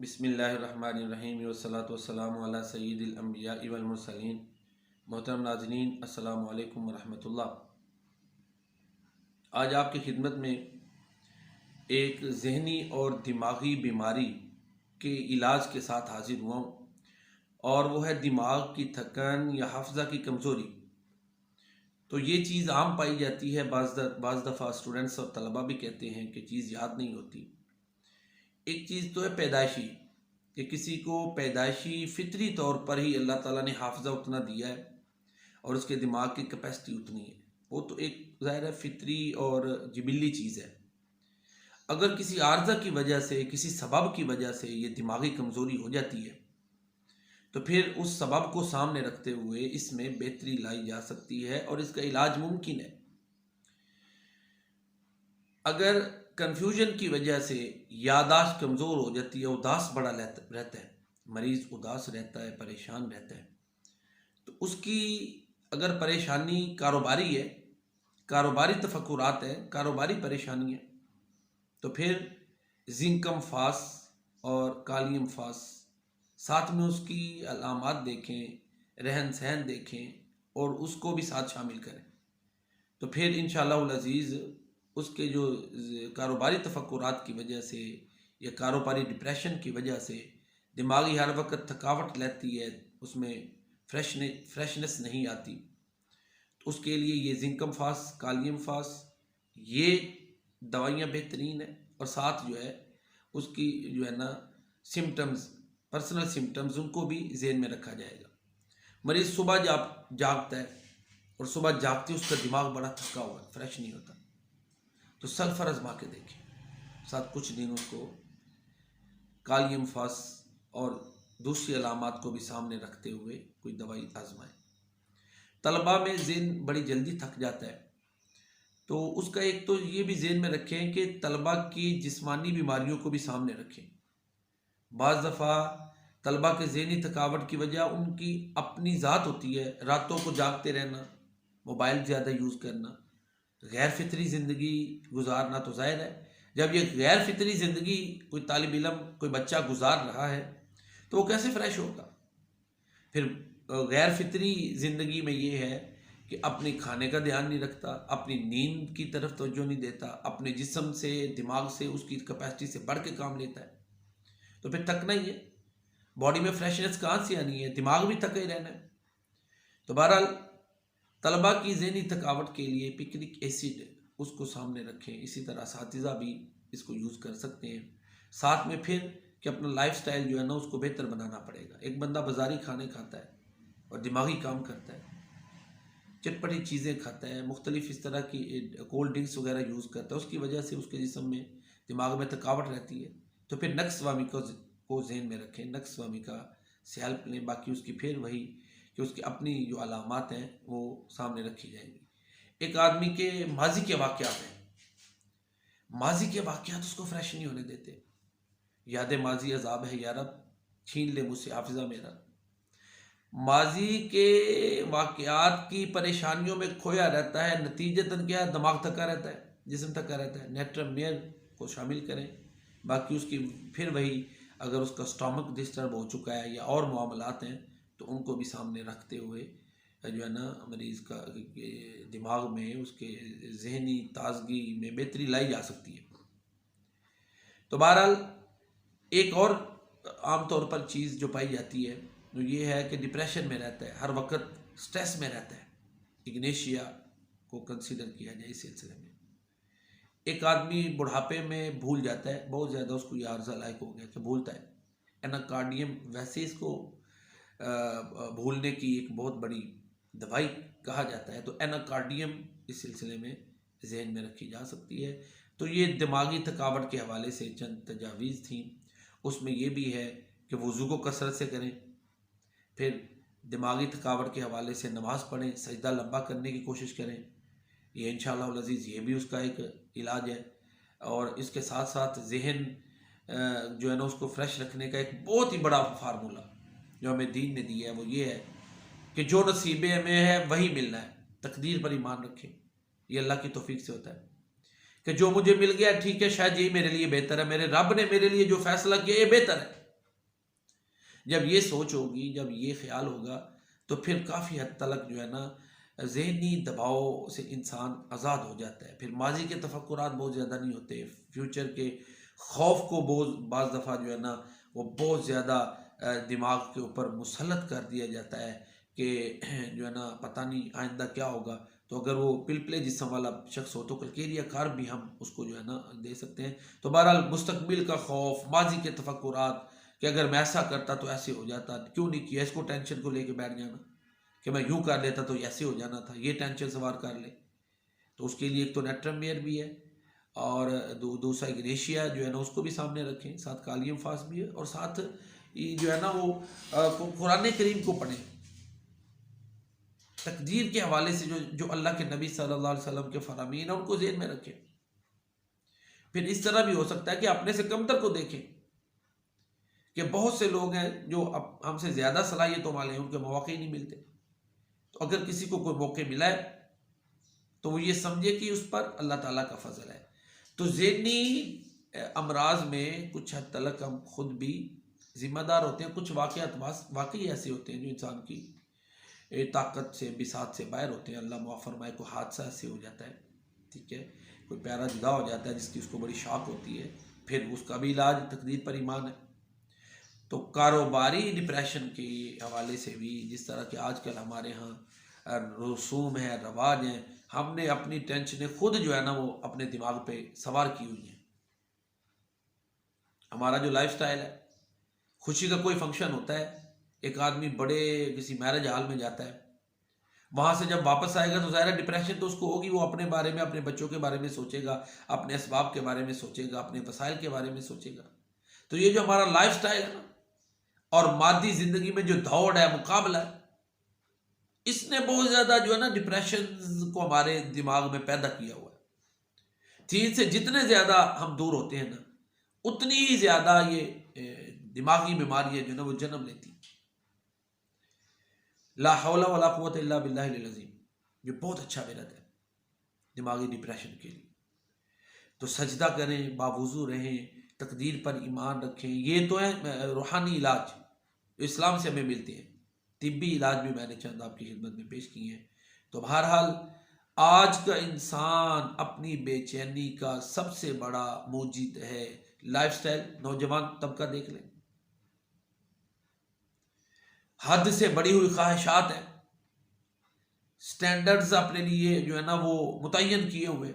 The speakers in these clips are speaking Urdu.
بسم اللہ الرحمن الرحیم والصلاۃ والسلام علی سید الانبیاء والمرسلین۔ محترم ناظرین، السلام علیکم ورحمۃ اللہ۔ آج آپ کی خدمت میں ایک ذہنی اور دماغی بیماری کے علاج کے ساتھ حاضر ہوا ہوں، اور وہ ہے دماغ کی تھکن یا حافظہ کی کمزوری۔ تو یہ چیز عام پائی جاتی ہے، بعض دفعہ اسٹوڈنٹس اور طلباء بھی کہتے ہیں کہ چیز یاد نہیں ہوتی۔ ایک چیز تو ہے پیدائشی، کہ کسی کو پیدائشی فطری طور پر ہی اللہ تعالیٰ نے حافظہ اتنا دیا ہے اور اس کے دماغ کی کیپیسٹی اتنی ہے، وہ تو ایک ظاہر ہے فطری اور جبلی چیز ہے۔ اگر کسی عارضہ کی وجہ سے، کسی سبب کی وجہ سے یہ دماغی کمزوری ہو جاتی ہے تو پھر اس سبب کو سامنے رکھتے ہوئے اس میں بہتری لائی جا سکتی ہے اور اس کا علاج ممکن ہے۔ اگر کنفیوژن کی وجہ سے یادداشت کمزور ہو جاتی ہے، اداس بڑا رہتا ہے، مریض اداس رہتا ہے، پریشان رہتا ہے، تو اس کی اگر پریشانی کاروباری ہے، کاروباری تفکرات ہے، کاروباری پریشانی ہے، تو پھر زنکم فاس اور کالیم فاس ساتھ میں اس کی علامات دیکھیں، رہن سہن دیکھیں اور اس کو بھی ساتھ شامل کریں، تو پھر انشاءاللہ العزیز اس کے جو کاروباری تفکرات کی وجہ سے یا کاروباری ڈپریشن کی وجہ سے دماغی ہر وقت تھکاوٹ لیتی ہے، اس میں فریشنس نہیں آتی، تو اس کے لیے یہ زنکم فاس، کالیم فاس، یہ دوائیاں بہترین ہیں۔ اور ساتھ جو ہے اس کی جو ہے نا سمٹمز، پرسنل سمٹمز، ان کو بھی ذہن میں رکھا جائے گا۔ مریض صبح جاگتا ہے اور صبح جاگتے اس کا دماغ بڑا تھکا ہوا ہے، فریش نہیں ہوتا، تو سلفر آزما کے دیکھیں، ساتھ کچھ دن اس کو کالیم فاس اور دوسری علامات کو بھی سامنے رکھتے ہوئے کوئی دوائی آزمائیں۔ طلباء میں ذہن بڑی جلدی تھک جاتا ہے، تو اس کا ایک تو یہ بھی ذہن میں رکھیں کہ طلباء کی جسمانی بیماریوں کو بھی سامنے رکھیں۔ بعض دفعہ طلباء کے ذہنی تھکاوٹ کی وجہ ان کی اپنی ذات ہوتی ہے، راتوں کو جاگتے رہنا، موبائل زیادہ یوز کرنا، غیر فطری زندگی گزارنا۔ تو ظاہر ہے جب یہ غیر فطری زندگی کوئی طالب علم، کوئی بچہ گزار رہا ہے تو وہ کیسے فریش ہوگا؟ پھر غیر فطری زندگی میں یہ ہے کہ اپنے کھانے کا دھیان نہیں رکھتا، اپنی نیند کی طرف توجہ نہیں دیتا، اپنے جسم سے، دماغ سے، اس کی کیپیسٹی سے بڑھ کے کام لیتا ہے، تو پھر تھکنا ہی ہے۔ باڈی میں فریشنس کہاں سے آنی ہے؟ دماغ بھی تھکا ہی رہنا ہے۔ تو بہرحال طلباء کی ذہنی تھکاوٹ کے لیے پکنک ایسڈ اس کو سامنے رکھیں، اسی طرح اساتذہ بھی اس کو یوز کر سکتے ہیں۔ ساتھ میں پھر کہ اپنا لائف سٹائل جو ہے نا اس کو بہتر بنانا پڑے گا۔ ایک بندہ بازاری کھانے کھاتا ہے اور دماغی کام کرتا ہے، چٹپٹی چیزیں کھاتا ہے، مختلف اس طرح کی کولڈ ڈرنکس وغیرہ یوز کرتا ہے، اس کی وجہ سے اس کے جسم میں، دماغ میں تھکاوٹ رہتی ہے، تو پھر نقص وامی کو ذہن میں رکھیں، نقص وامی کا سے ہیلپ لیں۔ باقی اس کی پھر وہی کہ اس کی اپنی جو علامات ہیں وہ سامنے رکھی جائیں گی۔ ایک آدمی کے ماضی کے واقعات ہیں، ماضی کے واقعات اس کو فریش نہیں ہونے دیتے۔ یاد ماضی عذاب ہے یا رب، چھین لے مجھ سے حافظہ میرا۔ ماضی کے واقعات کی پریشانیوں میں کھویا رہتا ہے، نتیجتاً کیا ہے؟ دماغ تھکا رہتا ہے، جسم تھکا رہتا ہے۔ نیٹرم میئر کو شامل کریں۔ باقی اس کی پھر وہی اگر اس کا سٹامک ڈسٹرب ہو چکا ہے یا اور معاملات ہیں تو ان کو بھی سامنے رکھتے ہوئے جو ہے نا مریض کا دماغ میں، اس کے ذہنی تازگی میں بہتری لائی جا سکتی ہے۔ تو بہرحال ایک اور عام طور پر چیز جو پائی جاتی ہے وہ یہ ہے کہ ڈپریشن میں رہتا ہے، ہر وقت سٹریس میں رہتا ہے۔ اگنیشیا کو کنسیڈر کیا جائے اس سلسلے میں۔ ایک آدمی بڑھاپے میں بھول جاتا ہے، بہت زیادہ اس کو یہ عارضہ لاحق ہو گیا کہ بھولتا ہے۔ ایناکارڈیم ویسے اس کو بھولنے کی ایک بہت بڑی دوائی کہا جاتا ہے، تو ایناکارڈیم اس سلسلے میں ذہن میں رکھی جا سکتی ہے۔ تو یہ دماغی تھکاوٹ کے حوالے سے چند تجاویز تھیں۔ اس میں یہ بھی ہے کہ وضو کو کثرت سے کریں، پھر دماغی تھکاوٹ کے حوالے سے نماز پڑھیں، سجدہ لمبا کرنے کی کوشش کریں، یہ انشاءاللہ العزیز یہ بھی اس کا ایک علاج ہے۔ اور اس کے ساتھ ساتھ ذہن جو ہے نا اس کو فریش رکھنے کا ایک بہت ہی بڑا فارمولہ جو ہمیں دین نے دیا ہے وہ یہ ہے کہ جو نصیب میں ہے وہی ملنا ہے، تقدیر پر ایمان رکھیں، یہ اللہ کی توفیق سے ہوتا ہے کہ جو مجھے مل گیا ٹھیک ہے، شاید یہی میرے لیے بہتر ہے، میرے رب نے میرے لیے جو فیصلہ کیا یہ بہتر ہے، جب یہ سوچ ہوگی، جب یہ خیال ہوگا، تو پھر کافی حد تک جو ہے نا ذہنی دباؤ سے انسان آزاد ہو جاتا ہے. پھر ماضی کے تفکرات بہت زیادہ نہیں ہوتے، فیوچر کے خوف کو بعض دفعہ جو ہے نا وہ بہت زیادہ دماغ کے اوپر مسلط کر دیا جاتا ہے کہ جو ہے نا پتہ نہیں آئندہ کیا ہوگا. تو اگر وہ پلپلے جسم والا شخص ہو تو کلکیریا کار بھی ہم اس کو جو ہے نا دے سکتے ہیں. تو بہرحال مستقبل کا خوف، ماضی کے تفکرات کہ اگر میں ایسا کرتا تو ایسے ہو جاتا، کیوں نہیں کیا، اس کو ٹینشن کو لے کے بیٹھ جانا کہ میں یوں کر لیتا تو ایسے ہو جانا تھا، یہ ٹینشن سوار کر لے. تو اس کے لیے ایک تو نیٹرمیئر بھی ہے، اور دوسرا اگنیشیا جو ہے نا اس کو بھی سامنے رکھیں، ساتھ کالیم فاس بھی ہے، اور ساتھ یہ جو ہے نا وہ قرآن کریم کو پڑھیں، تقدیر کے حوالے سے جو اللہ کے نبی صلی اللہ علیہ وسلم کے فرامین ہیں ان کو ذہن میں رکھیں. پھر اس طرح بھی ہو سکتا ہے کہ اپنے سے کمتر کو دیکھیں کہ بہت سے لوگ ہیں جو ہم سے زیادہ صلاحیتوں والے ہیں، ان کے مواقع ہی نہیں ملتے. تو اگر کسی کو کوئی موقع ملا ہے تو وہ یہ سمجھے کہ اس پر اللہ تعالیٰ کا فضل ہے. تو ذہنی امراض میں کچھ حد تک ہم خود بھی ذمہ دار ہوتے ہیں. کچھ واقعات واقعی ایسے ہوتے ہیں جو انسان کی طاقت سے بساط سے باہر ہوتے ہیں. اللہ معاف فرمائے کوئی حادثہ سے ہو جاتا ہے، ٹھیک ہے، کوئی پیارا جدا ہو جاتا ہے جس کی اس کو بڑی شاک ہوتی ہے، پھر اس کا بھی علاج تقدیر پر ایمان ہے. تو کاروباری ڈپریشن کے حوالے سے بھی جس طرح کہ آج کل ہمارے ہاں رسوم ہیں، رواج ہیں، ہم نے اپنی ٹینشنیں خود جو ہے نا وہ اپنے دماغ پہ سوار کی ہوئی ہیں. ہمارا جو لائف سٹائل ہے، خوشی کا کوئی فنکشن ہوتا ہے، ایک آدمی بڑے کسی میرج ہال میں جاتا ہے، وہاں سے جب واپس آئے گا تو ظاہر ڈپریشن تو اس کو ہوگی، وہ اپنے بارے میں، اپنے بچوں کے بارے میں سوچے گا، اپنے اسباب کے بارے میں سوچے گا، اپنے وسائل کے بارے میں سوچے گا. تو یہ جو ہمارا لائف سٹائل ہے نا، اور مادی زندگی میں جو دوڑ ہے، مقابلہ ہے، اس نے بہت زیادہ جو ہے نا ڈپریشن کو ہمارے دماغ میں پیدا کیا ہوا ہے. چیز سے جتنے زیادہ ہم دور ہوتے ہیں نا اتنی ہی زیادہ یہ دماغی بیماریاں جو ہے نا وہ جنم لیتی. لا حول ولا قوت الا باللہ العظیم، یہ بہت اچھا ورد ہے دماغی ڈپریشن کے لیے. تو سجدہ کریں، باوضو رہیں، تقدیر پر ایمان رکھیں. یہ تو ہے روحانی علاج جو اسلام سے ہمیں ملتے ہیں. طبی علاج بھی میں نے چند آپ کی خدمت میں پیش کی ہیں. تو بہرحال آج کا انسان اپنی بے چینی کا سب سے بڑا موجد ہے لائف سٹائل. نوجوان طبقہ دیکھ لیں، حد سے بڑی ہوئی خواہشات ہیں، سٹینڈرڈز اپنے لیے جو ہے نا وہ متعین کیے ہوئے،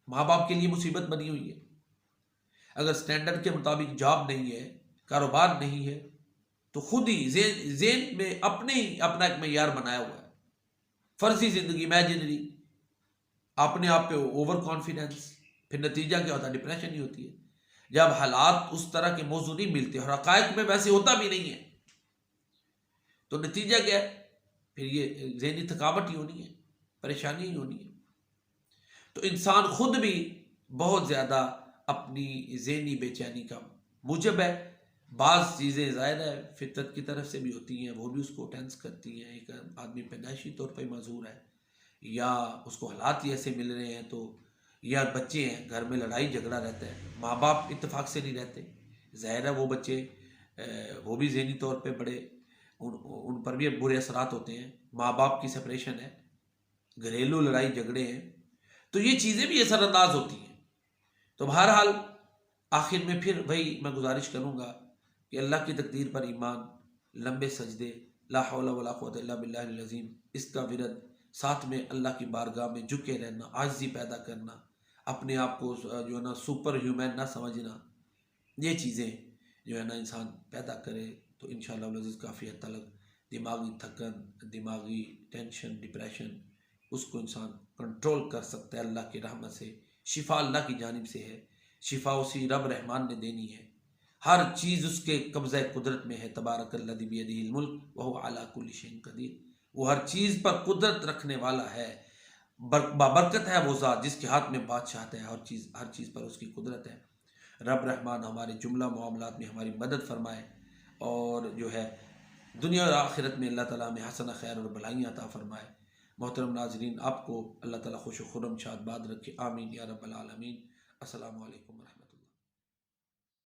ماں باپ کے لیے مصیبت بنی ہوئی ہے. اگر سٹینڈرڈ کے مطابق جاب نہیں ہے، کاروبار نہیں ہے، تو خود ہی ذہن میں اپنے ہی اپنا ایک معیار بنایا ہوا ہے، فرضی زندگی، امیجنری، اپنے آپ پہ اوور کانفیڈنس. پھر نتیجہ کیا ہوتا ہے؟ ڈپریشن ہی ہوتی ہے. جب حالات اس طرح کے موضوع نہیں ملتے اور حقائق میں ویسے ہوتا بھی نہیں ہے تو نتیجہ کیا ہے؟ پھر یہ ذہنی تھکاوٹ ہی ہونی ہے، پریشانی ہی ہونی ہے. تو انسان خود بھی بہت زیادہ اپنی ذہنی بے چینی کا موجب ہے. بعض چیزیں ظاہر ہے فطرت کی طرف سے بھی ہوتی ہیں، وہ بھی اس کو ٹینس کرتی ہیں. ایک آدمی پیدائشی طور پہ معذور ہے، یا اس کو حالات ہی ایسے مل رہے ہیں، تو یا بچے ہیں گھر میں لڑائی جھگڑا رہتا ہے، ماں باپ اتفاق سے نہیں رہتے، ظاہر ہے وہ بچے وہ بھی ذہنی طور پہ بڑے ان پر بھی برے اثرات ہوتے ہیں. ماں باپ کی سپریشن ہے، گھریلو لڑائی جھگڑے ہیں، تو یہ چیزیں بھی اثر انداز ہوتی ہیں. تو بہرحال آخر میں پھر وہی میں گزارش کروں گا کہ اللہ کی تقدیر پر ایمان، لمبے سجدے، لا حول ولا قوت الا باللہ العظیم، اس کا ورد، ساتھ میں اللہ کی بارگاہ میں جھکے رہنا، عاجزی پیدا کرنا، اپنے آپ کو جو ہے نا سپر ہیومن نہ سمجھنا، یہ چیزیں جو ہے نا انسان پیدا کرے تو انشاءاللہ العزیز کافی حد تک دماغی تھکن، دماغی ٹینشن، ڈپریشن، اس کو انسان کنٹرول کر سکتا ہے. اللہ کی رحمت سے شفا اللہ کی جانب سے ہے، شفا اسی رب رحمان نے دینی ہے. ہر چیز اس کے قبضہ قدرت میں ہے. تبارک الذی بیدہ الملک وہو علی کل شیء قدیر، وہ ہر چیز پر قدرت رکھنے والا ہے. بابرکت ہے وہ ذات جس کے ہاتھ میں بادشاہت ہے، ہر چیز پر اس کی قدرت ہے. رب رحمان ہمارے جملہ معاملات میں ہماری مدد فرمائے، اور جو ہے دنیا اور آخرت میں اللہ تعالیٰ میں حسنہ خیر اور بھلائیاں عطا فرمائے. محترم ناظرین، آپ کو اللہ تعالیٰ خوش و خرم شاد باد رکھے، آمین یا رب العالمین. السلام علیکم ورحمۃ اللہ.